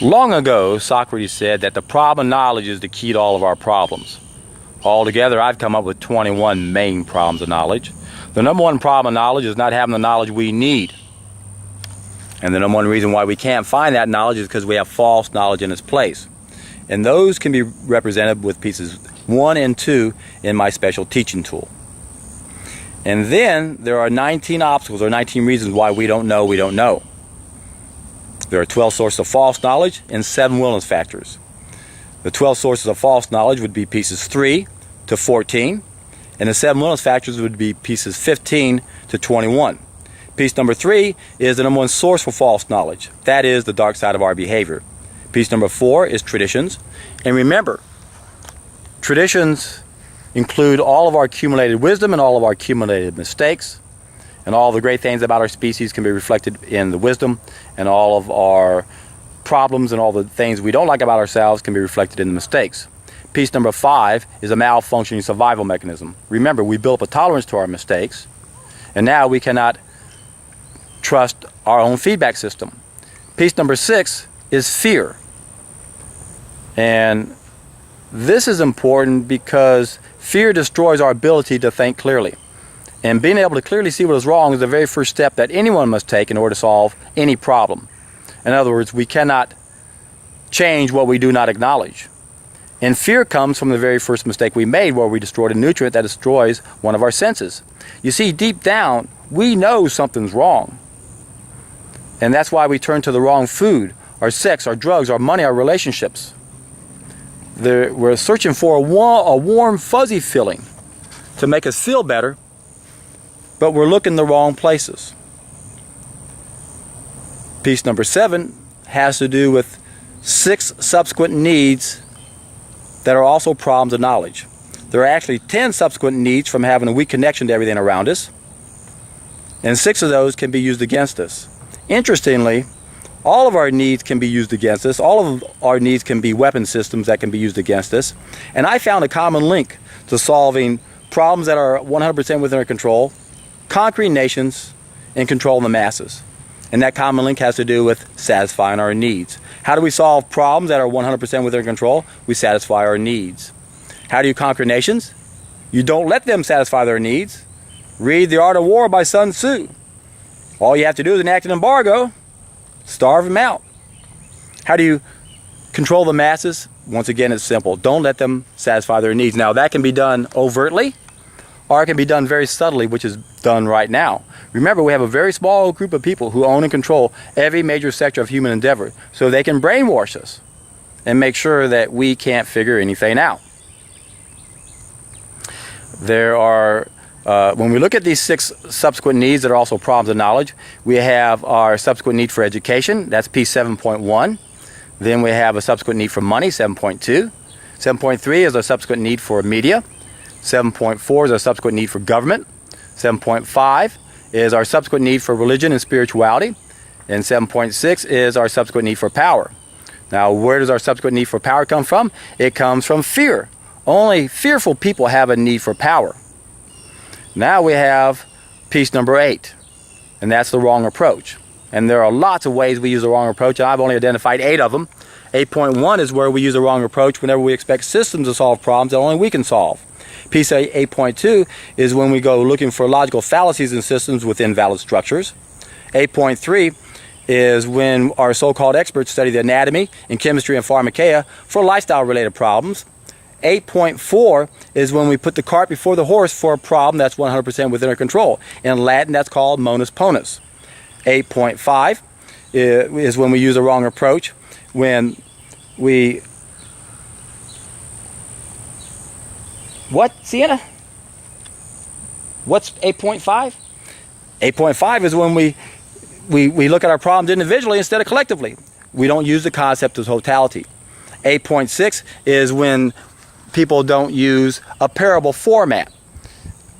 Long ago, Socrates said that the problem of knowledge is the key to all of our problems. Altogether, I've come up with 21 main problems of knowledge. The number one problem of knowledge is not having the knowledge we need. And the number one reason why we can't find that knowledge is because we have false knowledge in its place. And those can be represented with pieces 1 and 2 in my special teaching tool. And then there are 19 obstacles or 19 reasons why we don't know. There are 12 sources of false knowledge and 7 willingness factors. The 12 sources of false knowledge would be pieces 3 to 14, and the 7 willingness factors would be pieces 15 to 21. Piece number 3 is the number one source for false knowledge. That is the dark side of our behavior. Piece number 4 is traditions. And remember, traditions include all of our accumulated wisdom and all of our accumulated mistakes. And all the great things about our species can be reflected in the wisdom, and all of our problems and all the things we don't like about ourselves can be reflected in the mistakes. Piece number 5 is a malfunctioning survival mechanism. Remember, we built up a tolerance to our mistakes, and now we cannot trust our own feedback system. Piece number 6 is fear. And this is important because fear destroys our ability to think clearly. And being able to clearly see what is wrong is the very first step that anyone must take in order to solve any problem. In other words, we cannot change what we do not acknowledge. And fear comes from the very first mistake we made, where we destroyed a nutrient that destroys one of our senses. You see, deep down, we know something's wrong. And that's why we turn to the wrong food, our sex, our drugs, our money, our relationships. We're searching for a warm, fuzzy feeling to make us feel better, but we're looking the wrong places. Piece number 7 has to do with 6 subsequent needs that are also problems of knowledge. There are actually 10 subsequent needs from having a weak connection to everything around us, and 6 of those can be used against us. Interestingly, all of our needs can be used against us. All of our needs can be weapon systems that can be used against us. And I found a common link to solving problems that are 100% within our control, conquering nations, and controlling the masses. And that common link has to do with satisfying our needs. How do we solve problems that are 100% within our control? We satisfy our needs. How do you conquer nations? You don't let them satisfy their needs. Read The Art of War by Sun Tzu. All you have to do is enact an embargo, starve them out. How do you control the masses? Once again, it's simple. Don't let them satisfy their needs. Now, that can be done overtly, or it can be done very subtly, which is done right now. Remember, we have a very small group of people who own and control every major sector of human endeavor, so they can brainwash us and make sure that we can't figure anything out. There are, when we look at these 6 subsequent needs that are also problems of knowledge, we have our subsequent need for education. That's piece 7.1. Then we have a subsequent need for money, 7.2. 7.3 is a subsequent need for media. 7.4 is our subsequent need for government. 7.5 is our subsequent need for religion and spirituality. And 7.6 is our subsequent need for power. Now, where does our subsequent need for power come from? It comes from fear. Only fearful people have a need for power. Now we have piece number 8, and that's the wrong approach. And there are lots of ways we use the wrong approach, and I've only identified 8 of them. 8.1 is where we use the wrong approach whenever we expect systems to solve problems that only we can solve. Piece 8.2 is when we go looking for logical fallacies in systems with invalid structures. 8.3 is when our so-called experts study the anatomy and chemistry and pharmakeia for lifestyle-related problems. 8.4 is when we put the cart before the horse for a problem that's 100% within our control. In Latin, that's called monus ponus. 8.5 is when we use the wrong approach, when we... What, Sienna? What's 8.5? 8.5 is when we look at our problems individually instead of collectively. We don't use the concept of totality. 8.6 is when people don't use a parable format.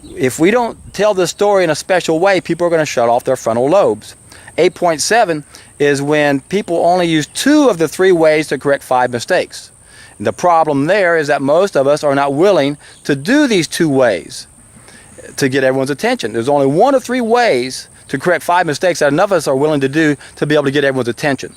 If we don't tell the story in a special way, people are going to shut off their frontal lobes. 8.7 is when people only use 2 of the 3 ways to correct 5 mistakes. The problem there is that most of us are not willing to do these 2 ways to get everyone's attention. There's only 1 of 3 ways to correct 5 mistakes that enough of us are willing to do to be able to get everyone's attention.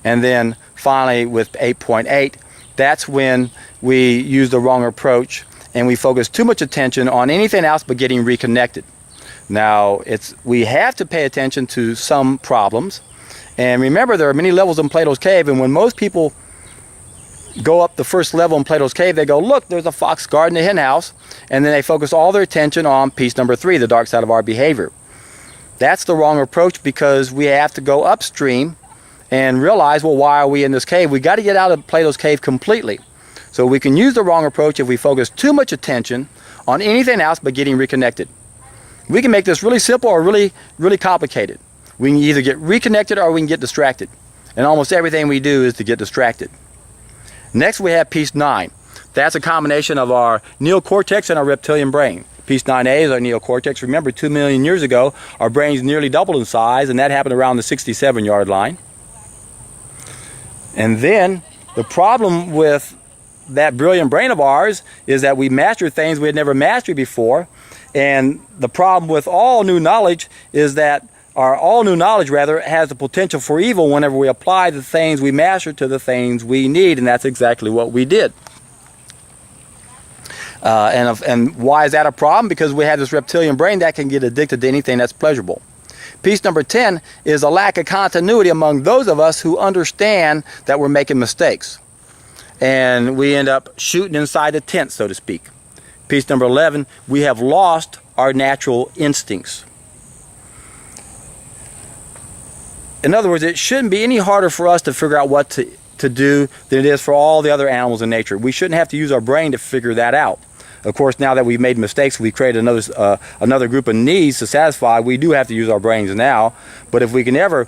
And then finally with 8.8, that's when we use the wrong approach and we focus too much attention on anything else but getting reconnected. Now, we have to pay attention to some problems. And remember, there are many levels in Plato's Cave, and when most people go up the first level in Plato's Cave, they go, look, there's a fox guarding the hen house, and then they focus all their attention on piece number 3, the dark side of our behavior. That's the wrong approach, because we have to go upstream and realize, well, why are we in this cave? We got to get out of Plato's Cave completely. So we can use the wrong approach if we focus too much attention on anything else but getting reconnected. We can make this really simple or really, really complicated. We can either get reconnected or we can get distracted. And almost everything we do is to get distracted. Next we have piece 9. That's a combination of our neocortex and our reptilian brain. Piece 9A is our neocortex. Remember, 2 million years ago, our brains nearly doubled in size, and that happened around the 67-yard line. And then the problem with that brilliant brain of ours is that we master things we had never mastered before. And the problem with all new knowledge is that all new knowledge has the potential for evil whenever we apply the things we master to the things we need, and that's exactly what we did. And why is that a problem? Because we have this reptilian brain that can get addicted to anything that's pleasurable. Piece number 10 is a lack of continuity among those of us who understand that we're making mistakes. And we end up shooting inside the tent, so to speak. Piece number 11, we have lost our natural instincts. In other words, it shouldn't be any harder for us to figure out what to do than it is for all the other animals in nature. We shouldn't have to use our brain to figure that out. Of course, now that we've made mistakes, we've created another group of needs to satisfy. We do have to use our brains now. But if we can ever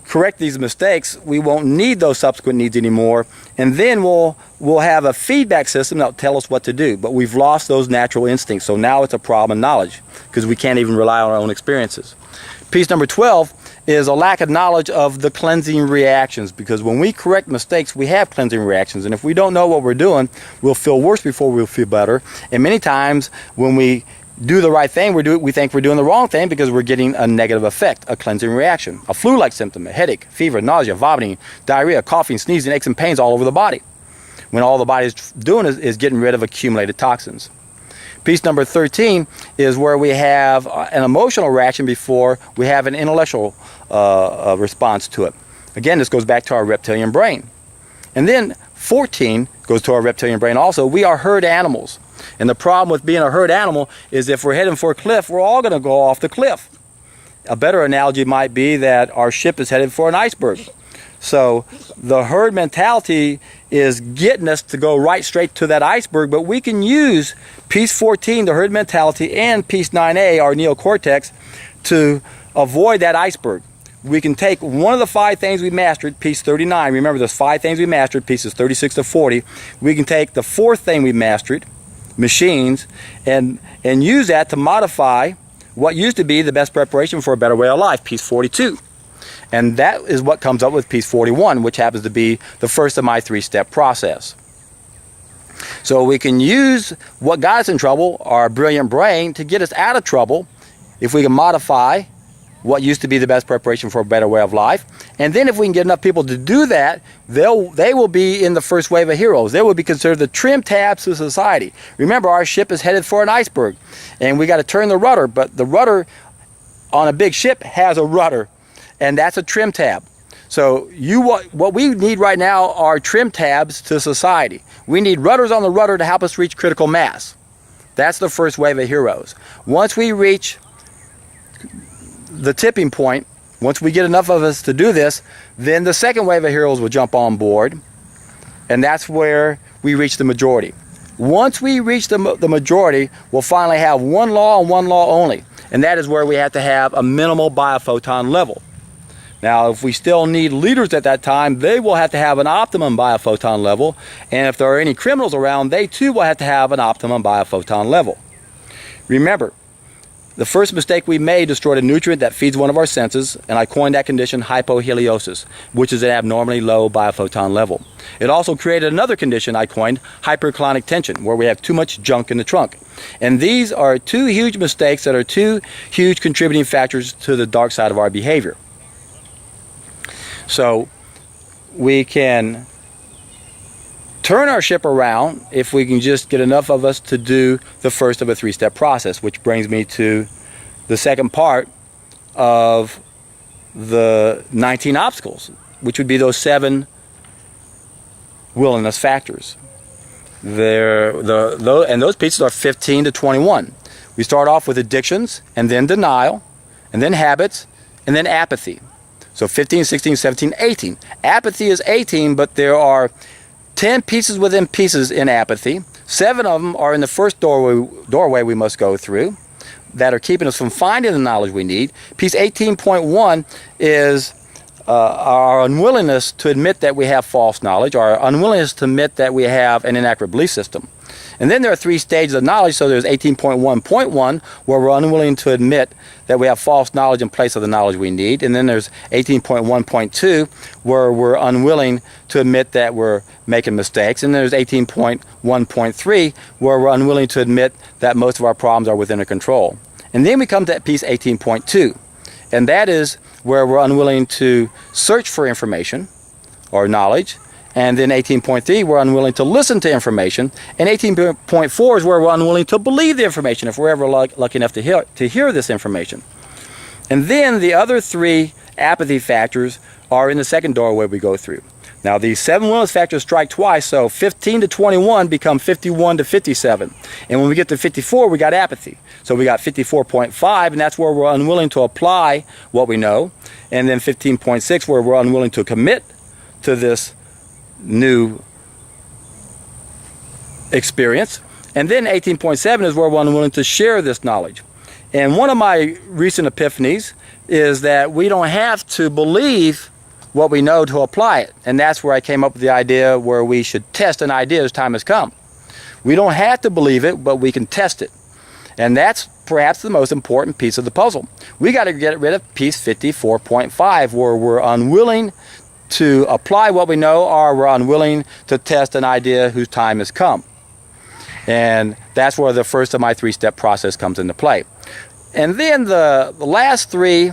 correct these mistakes, we won't need those subsequent needs anymore. And then we'll have a feedback system that will tell us what to do. But we've lost those natural instincts. So now it's a problem in knowledge because we can't even rely on our own experiences. Piece number 12 is a lack of knowledge of the cleansing reactions, because when we correct mistakes, we have cleansing reactions, and if we don't know what we're doing, we'll feel worse before we'll feel better. And many times when we do the right thing, we think we're doing the wrong thing because we're getting a negative effect, a cleansing reaction, a flu-like symptom, a headache, fever, nausea, vomiting, diarrhea, coughing, sneezing, aches and pains all over the body, when all the body's doing is getting rid of accumulated toxins. Piece number 13 is where we have an emotional reaction before we have an intellectual response to it. Again, this goes back to our reptilian brain. And then 14 goes to our reptilian brain also. We are herd animals. And the problem with being a herd animal is if we're heading for a cliff, we're all going to go off the cliff. A better analogy might be that our ship is headed for an iceberg. So the herd mentality is getting us to go right straight to that iceberg, but we can use piece 14, the herd mentality, and piece 9A, our neocortex, to avoid that iceberg. We can take one of the 5 things we mastered, piece 39. Remember, there's 5 things we mastered, pieces 36 to 40. We can take the 4th thing we mastered, machines, and use that to modify what used to be the best preparation for a better way of life, piece 42. And that is what comes up with piece 41, which happens to be the first of my 3-step process. So we can use what got us in trouble, our brilliant brain, to get us out of trouble if we can modify what used to be the best preparation for a better way of life. And then if we can get enough people to do that, they will be in the first wave of heroes. They will be considered the trim tabs of society. Remember, our ship is headed for an iceberg, and we got to turn the rudder, but the rudder on a big ship has a rudder, and that's a trim tab. So what we need right now are trim tabs to society. We need rudders on the rudder to help us reach critical mass. That's the first wave of heroes. Once we reach the tipping point, once we get enough of us to do this, then the second wave of heroes will jump on board, and that's where we reach the majority. Once we reach the majority, we'll finally have one law and one law only, and that is where we have to have a minimal biophoton level. Now, if we still need leaders at that time, they will have to have an optimum biophoton level, and if there are any criminals around, they too will have to have an optimum biophoton level. Remember, the first mistake we made destroyed a nutrient that feeds one of our senses, and I coined that condition hypoheliosis, which is an abnormally low biophoton level. It also created another condition I coined hyperclonic tension, where we have too much junk in the trunk. And these are 2 huge mistakes that are 2 huge contributing factors to the dark side of our behavior. So we can turn our ship around if we can just get enough of us to do the first of a three-step process, which brings me to the second part of the 19 obstacles, which would be those 7 willingness factors. And those pieces are 15 to 21. We start off with addictions, and then denial, and then habits, and then apathy. So 15, 16, 17, 18. Apathy is 18, but there are 10 pieces within pieces in apathy. 7 of them are in the first doorway we must go through that are keeping us from finding the knowledge we need. Piece 18.1 is our unwillingness to admit that we have false knowledge, our unwillingness to admit that we have an inaccurate belief system. And then there are 3 stages of knowledge. So there's 18.1.1, where we're unwilling to admit that we have false knowledge in place of the knowledge we need. And then there's 18.1.2, where we're unwilling to admit that we're making mistakes. And there's 18.1.3, where we're unwilling to admit that most of our problems are within our control. And then we come to piece 18.2, and that is where we're unwilling to search for information or knowledge. And then 18.3, we're unwilling to listen to information. And 18.4 is where we're unwilling to believe the information if we're ever lucky enough to hear this information. And then the other 3 apathy factors are in the second doorway we go through. Now these 7 willingness factors strike twice, so 15 to 21 become 51 to 57. And when we get to 54, we got apathy. So we got 54.5, and that's where we're unwilling to apply what we know. And then 15.6, where we're unwilling to commit to this new experience. And then 18.7 is where we're unwilling to share this knowledge. And one of my recent epiphanies is that we don't have to believe what we know to apply it. And that's where I came up with the idea where we should test an idea as time has come. We don't have to believe it, but we can test it. And that's perhaps the most important piece of the puzzle. We got to get rid of piece 54.5, where we're unwilling to apply what we know, or we're unwilling to test an idea whose time has come. And that's where the first of my 3-step process comes into play. And then the last 3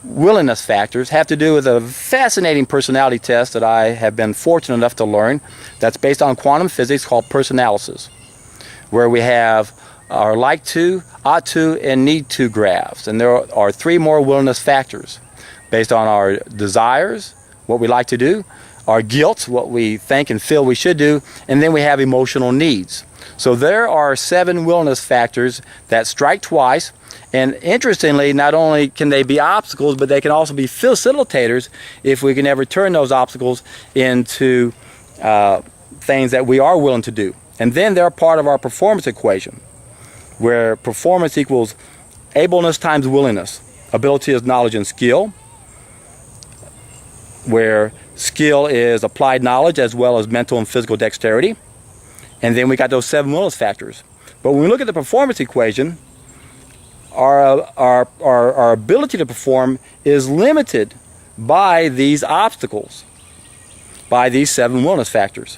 willingness factors have to do with a fascinating personality test that I have been fortunate enough to learn that's based on quantum physics called personalysis, where we have our like to, ought to, and need to graphs. And there are 3 more willingness factors based on our desires, what we like to do, our guilt, what we think and feel we should do, and then we have emotional needs. So there are 7 willingness factors that strike twice, and interestingly, not only can they be obstacles, but they can also be facilitators if we can ever turn those obstacles into things that we are willing to do. And then they're part of our performance equation, where performance equals ableness times willingness. Ability is knowledge and skill, where skill is applied knowledge as well as mental and physical dexterity. And then we got those 7 willingness factors. But when we look at the performance equation, our ability to perform is limited by these obstacles, by these 7 willingness factors.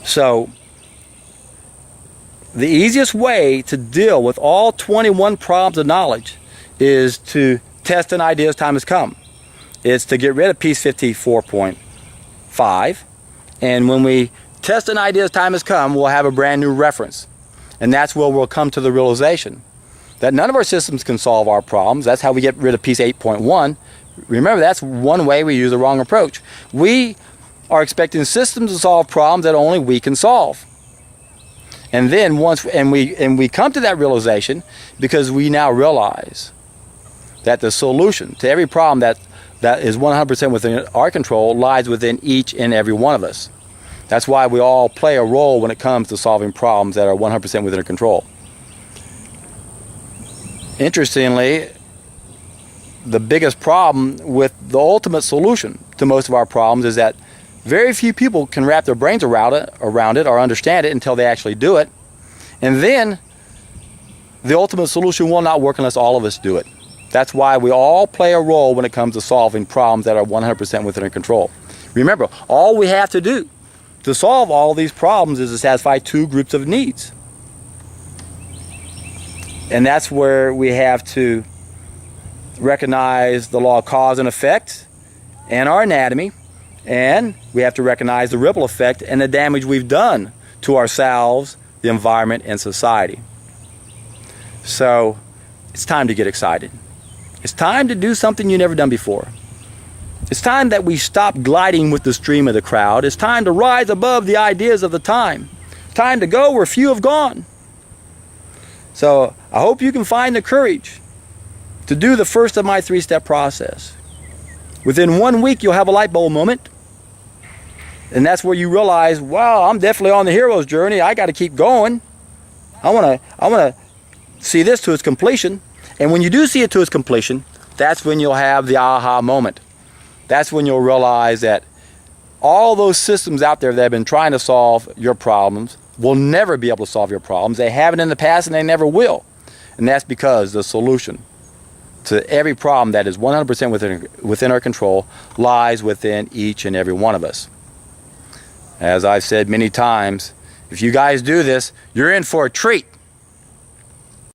So the easiest way to deal with all 21 problems of knowledge is to test an idea as time has come. It's to get rid of piece 54.5, and when we test an idea as time has come, we'll have a brand new reference. And that's where we'll come to the realization that none of our systems can solve our problems. That's how we get rid of piece 8.1. Remember, that's one way we use the wrong approach. We are expecting systems to solve problems that only we can solve. And then we come to that realization because we now realize that the solution to every problem that is 100% within our control lies within each and every one of us. That's why we all play a role when it comes to solving problems that are 100% within our control. Interestingly, the biggest problem with the ultimate solution to most of our problems is that very few people can wrap their brains around it or understand it until they actually do it. And then the ultimate solution will not work unless all of us do it. That's why we all play a role when it comes to solving problems that are 100% within our control. Remember, all we have to do to solve all these problems is to satisfy 2 groups of needs. And that's where we have to recognize the law of cause and effect and our anatomy, and we have to recognize the ripple effect and the damage we've done to ourselves, the environment, and society. So it's time to get excited. It's time to do something you've never done before. It's time that we stop gliding with the stream of the crowd. It's time to rise above the ideas of the time. Time to go where few have gone. So I hope you can find the courage to do the first of my 3-step process. Within 1 week, you'll have a light bulb moment. And that's where you realize, wow, I'm definitely on the hero's journey. I got to keep going. I want to see this to its completion. And when you do see it to its completion, that's when you'll have the aha moment. That's when you'll realize that all those systems out there that have been trying to solve your problems will never be able to solve your problems. They haven't in the past and they never will. And that's because the solution to every problem that is 100% within our control lies within each and every one of us. As I've said many times, if you guys do this, you're in for a treat.